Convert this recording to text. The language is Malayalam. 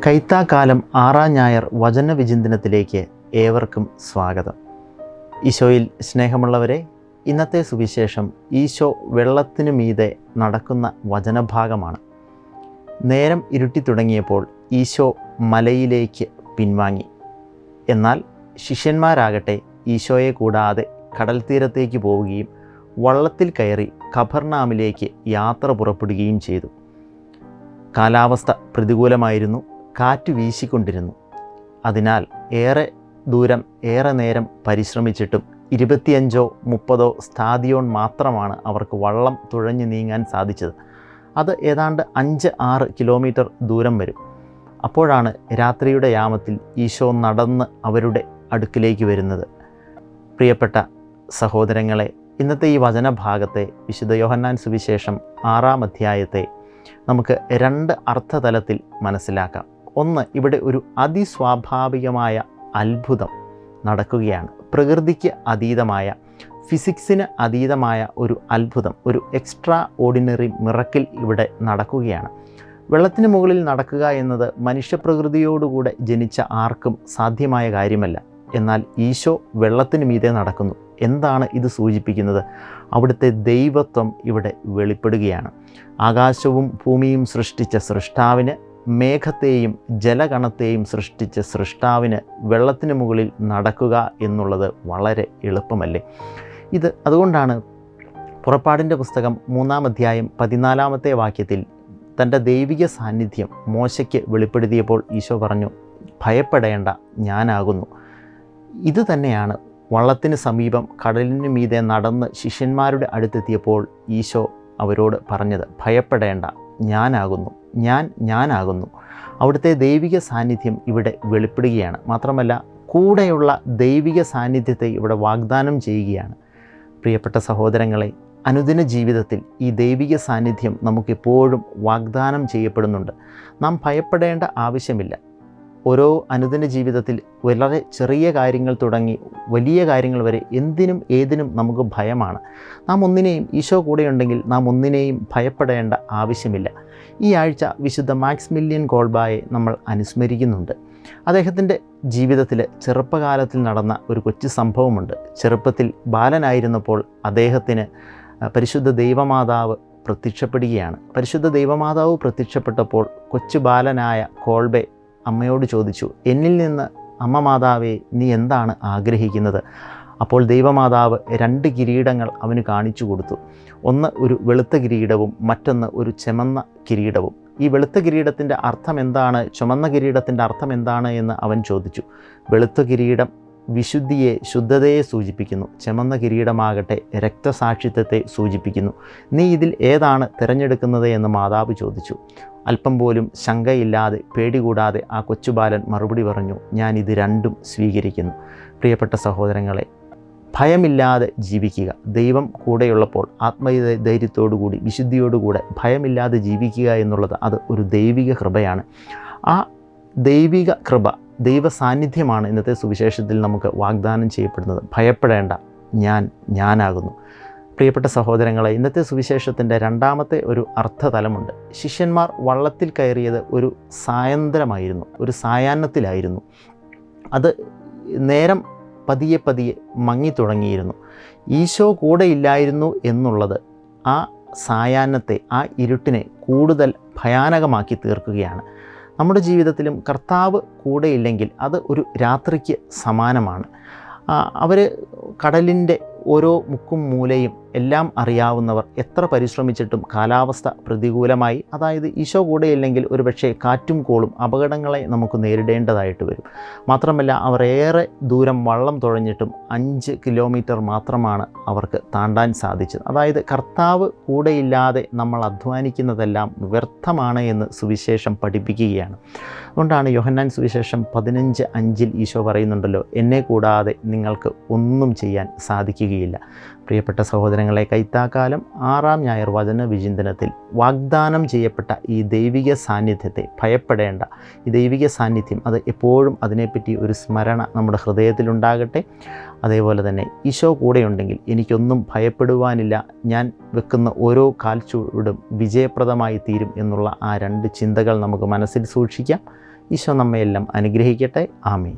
കൈത്താക്കാലം 6-ാം ഞായർ വചനവിചിന്തനത്തിലേക്ക് ഏവർക്കും സ്വാഗതം. ഈശോയിൽ സ്നേഹമുള്ളവരെ, ഇന്നത്തെ സുവിശേഷം ഈശോ വെള്ളത്തിനു മീതെ നടക്കുന്ന വചനഭാഗമാണ്. നേരം ഇരുട്ടി തുടങ്ങിയപ്പോൾ ഈശോ മലയിലേക്ക് പിൻവാങ്ങി. എന്നാൽ ശിഷ്യന്മാരാകട്ടെ ഈശോയെ കൂടാതെ കടൽ തീരത്തേക്ക് പോവുകയും വള്ളത്തിൽ കയറി കഫർനാമിലേക്ക് യാത്ര പുറപ്പെടുകയും ചെയ്തു. കാലാവസ്ഥ പ്രതികൂലമായിരുന്നു. കാറ്റ് വീശിക്കൊണ്ടിരുന്നു. അതിനാൽ ഏറെ നേരം പരിശ്രമിച്ചിട്ടും 25-30 സ്ഥാദിയോൺ മാത്രമാണ് അവർക്ക് വള്ളം തുഴഞ്ഞു നീങ്ങാൻ സാധിച്ചത്. അത് ഏതാണ്ട് 5-6 കിലോമീറ്റർ ദൂരം വരും. അപ്പോഴാണ് രാത്രിയുടെ യാമത്തിൽ ഈശോ നടന്ന് അവരുടെ അടുക്കിലേക്ക് വരുന്നത്. പ്രിയപ്പെട്ട സഹോദരങ്ങളെ, ഇന്നത്തെ ഈ വചനഭാഗത്തെ വിശുദ്ധ യോഹന്നാൻ സുവിശേഷം 6-ാം അധ്യായത്തെ നമുക്ക് 2 അർത്ഥതലത്തിൽ മനസ്സിലാക്കാം. ഒന്ന്, ഇവിടെ ഒരു അതിസ്വാഭാവികമായ അത്ഭുതം നടക്കുകയാണ്. പ്രകൃതിക്ക് അതീതമായ, ഫിസിക്സിന് അതീതമായ ഒരു അത്ഭുതം, ഒരു എക്സ്ട്രാ ഓർഡിനറി മിറക്കിൾ ഇവിടെ നടക്കുകയാണ്. വെള്ളത്തിന് മുകളിൽ നടക്കുക എന്നത് മനുഷ്യപ്രകൃതിയോടുകൂടെ ജനിച്ച ആർക്കും സാധ്യമായ കാര്യമല്ല. എന്നാൽ ഈശോ വെള്ളത്തിന് മീതെ നടക്കുന്നു. എന്താണ് ഇത് സൂചിപ്പിക്കുന്നത്? അവിടുത്തെ ദൈവത്വം ഇവിടെ വെളിപ്പെടുകയാണ്. ആകാശവും ഭൂമിയും സൃഷ്ടിച്ച സൃഷ്ടാവിന്, മേഘത്തെയും ജലഗണത്തെയും സൃഷ്ടിച്ച സൃഷ്ടാവിന് വെള്ളത്തിന് മുകളിൽ നടക്കുക എന്നുള്ളത് വളരെ എളുപ്പമല്ലേ? അതുകൊണ്ടാണ് പുറപ്പാടിൻ്റെ പുസ്തകം 3-ാം അധ്യായം 14-ാമത്തെ വാക്യത്തിൽ തൻ്റെ ദൈവിക സാന്നിധ്യം മോശയ്ക്ക് വെളിപ്പെടുത്തിയപ്പോൾ ഈശോ പറഞ്ഞു, ഭയപ്പെടേണ്ട, ഞാനാകുന്നു. ഇത് തന്നെയാണ് വള്ളത്തിന് സമീപം കടലിന് മീതെ നടന്ന് ശിഷ്യന്മാരുടെ അടുത്തെത്തിയപ്പോൾ ഈശോ അവരോട് പറഞ്ഞത്. ഭയപ്പെടേണ്ട, ഞാനാകുന്നു, ഞാനാകുന്നു. അവിടുത്തെ ദൈവിക സാന്നിധ്യം ഇവിടെ വെളിപ്പെടുകയാണ്. മാത്രമല്ല, കൂടെയുള്ള ദൈവിക സാന്നിധ്യത്തെ ഇവിടെ വാഗ്ദാനം ചെയ്യുകയാണ്. പ്രിയപ്പെട്ട സഹോദരങ്ങളെ, അനുദിന ജീവിതത്തിൽ ഈ ദൈവിക സാന്നിധ്യം നമുക്കെപ്പോഴും വാഗ്ദാനം ചെയ്യപ്പെടുന്നുണ്ട്. നാം ഭയപ്പെടേണ്ട ആവശ്യമില്ല. ഓരോ അനുദിന ജീവിതത്തിൽ വളരെ ചെറിയ കാര്യങ്ങൾ തുടങ്ങി വലിയ കാര്യങ്ങൾ വരെ എന്തിനും ഏതിനും നമുക്ക് ഭയമാണ്. നാം ഒന്നിനെയും, ഈശോ കൂടെയുണ്ടെങ്കിൽ നാം ഒന്നിനെയും ഭയപ്പെടേണ്ട ആവശ്യമില്ല. ഈ ആഴ്ച വിശുദ്ധ മാക്സിമിലിയൻ കോൾബായെ നമ്മൾ അനുസ്മരിക്കുന്നുണ്ട്. അദ്ദേഹത്തിൻ്റെ ജീവിതത്തിൽ ചെറുപ്പകാലത്തിൽ നടന്ന ഒരു കൊച്ചു സംഭവമുണ്ട്. ചെറുപ്പത്തിൽ ബാലനായിരുന്നപ്പോൾ അദ്ദേഹത്തിന് പരിശുദ്ധ ദൈവമാതാവ് പ്രത്യക്ഷപ്പെടുകയാണ്. പരിശുദ്ധ ദൈവമാതാവ് പ്രത്യക്ഷപ്പെട്ടപ്പോൾ കൊച്ചു ബാലനായ കോൾബെ അമ്മയോട് ചോദിച്ചു, എന്നിൽ നിന്ന് അമ്മ മാതാവേ, നീ എന്താണ് ആഗ്രഹിക്കുന്നത്? അപ്പോൾ ദൈവമാതാവ് 2 കിരീടങ്ങൾ അവന് കാണിച്ചു കൊടുത്തു. ഒന്ന് ഒരു വെളുത്ത കിരീടവും മറ്റൊന്ന് ഒരു ചുമന്ന കിരീടവും. ഈ വെളുത്ത കിരീടത്തിൻ്റെ അർത്ഥം എന്താണ്, ചുമന്ന കിരീടത്തിൻ്റെ അർത്ഥം എന്താണ് എന്ന് അവൻ ചോദിച്ചു. വെളുത്ത കിരീടം വിശുദ്ധിയെ, ശുദ്ധതയെ സൂചിപ്പിക്കുന്നു. ചുമന്ന കിരീടമാകട്ടെ രക്തസാക്ഷിത്വത്തെ സൂചിപ്പിക്കുന്നു. നീ ഇതിൽ ഏതാണ് തിരഞ്ഞെടുക്കുന്നത് എന്ന് മാതാവ് ചോദിച്ചു. അല്പം പോലും ശങ്കയില്ലാതെ, പേടികൂടാതെ ആ കൊച്ചുബാലൻ മറുപടി പറഞ്ഞു, ഞാൻ ഇത് 2ഉം സ്വീകരിക്കുന്നു. പ്രിയപ്പെട്ട സഹോദരങ്ങളെ, ഭയമില്ലാതെ ജീവിക്കുക. ദൈവം കൂടെയുള്ളപ്പോൾ ആത്മധൈര്യത്തോടുകൂടി, വിശുദ്ധിയോടുകൂടെ ഭയമില്ലാതെ ജീവിക്കുക എന്നുള്ളത് അത് ഒരു ദൈവിക കൃപയാണ്. ആ ദൈവിക കൃപ, ദൈവ സാന്നിധ്യമാണ് ഇന്നത്തെ സുവിശേഷത്തിൽ നമുക്ക് വാഗ്ദാനം ചെയ്യപ്പെടുന്നത്. ഭയപ്പെടേണ്ട, ഞാനാകുന്നു. പ്രിയപ്പെട്ട സഹോദരങ്ങളെ, ഇന്നത്തെ സുവിശേഷത്തിൻ്റെ 2ാമത്തെ ഒരു അർത്ഥതലമുണ്ട്. ശിഷ്യന്മാർ വള്ളത്തിൽ കയറിയത് ഒരു സായന്ത്രമായിരുന്നു, ഒരു സായാഹ്നത്തിലായിരുന്നു. അത് നേരം പതിയെ മങ്ങി തുടങ്ങിയിരുന്നു. ഈശോ കൂടെ ഇല്ലായിരുന്നു എന്നുള്ളത് ആ സായാഹ്നത്തെ, ആ ഇരുട്ടിനെ കൂടുതൽ ഭയാനകമാക്കി തീർക്കുകയാണ്. നമ്മുടെ ജീവിതത്തിലും കർത്താവ് കൂടെയില്ലെങ്കിൽ അത് ഒരു രാത്രിക്ക് സമാനമാണ്. അവർ കടലിൻ്റെ ഓരോ മുക്കും മൂലയും എല്ലാം അറിയാവുന്നവർ എത്ര പരിശ്രമിച്ചിട്ടും കാലാവസ്ഥ പ്രതികൂലമായി, അതായത് ഈശോ കൂടെയില്ലെങ്കിൽ ഒരുപക്ഷെ കാറ്റും കോളും അപകടങ്ങളെ നമുക്ക് നേരിടേണ്ടതായിട്ട് വരും. മാത്രമല്ല, അവർ ഏറെ ദൂരം വള്ളം തുഴഞ്ഞിട്ടും 5 കിലോമീറ്റർ മാത്രമാണ് അവർക്ക് താണ്ടാൻ സാധിച്ചത്. അതായത് കർത്താവ് കൂടെയില്ലാതെ നമ്മൾ അധ്വാനിക്കുന്നതെല്ലാം വ്യർത്ഥമാണ് എന്ന് സുവിശേഷം പഠിപ്പിക്കുകയാണ്. അതുകൊണ്ടാണ് യോഹന്നാൻ സുവിശേഷം 15:5 ഈശോ പറയുന്നുണ്ടല്ലോ, എന്നെ കൂടാതെ നിങ്ങൾക്ക് ഒന്നും ചെയ്യാൻ സാധിക്കുകയില്ല. പ്രിയപ്പെട്ട സഹോദരങ്ങളെ, കൈത്താക്കാലം 6-ാം ഞായർ വചന വിചിന്തനത്തിൽ വാഗ്ദാനം ചെയ്യപ്പെട്ട ഈ ദൈവിക സാന്നിധ്യത്തെ ഭയപ്പെടേണ്ട, ഈ ദൈവിക സാന്നിധ്യം അത് എപ്പോഴും അതിനെപ്പറ്റി ഒരു സ്മരണ നമ്മുടെ ഹൃദയത്തിലുണ്ടാകട്ടെ. അതേപോലെ തന്നെ ഈശോ കൂടെയുണ്ടെങ്കിൽ എനിക്കൊന്നും ഭയപ്പെടുവാനില്ല, ഞാൻ വെക്കുന്ന ഓരോ കാൽച്ചുവടും വിജയപ്രദമായി തീരും എന്നുള്ള ആ 2 ചിന്തകൾ നമുക്ക് മനസ്സിൽ സൂക്ഷിക്കാം. ഈശോ നമ്മയെല്ലാം അനുഗ്രഹിക്കട്ടെ. ആമേൻ.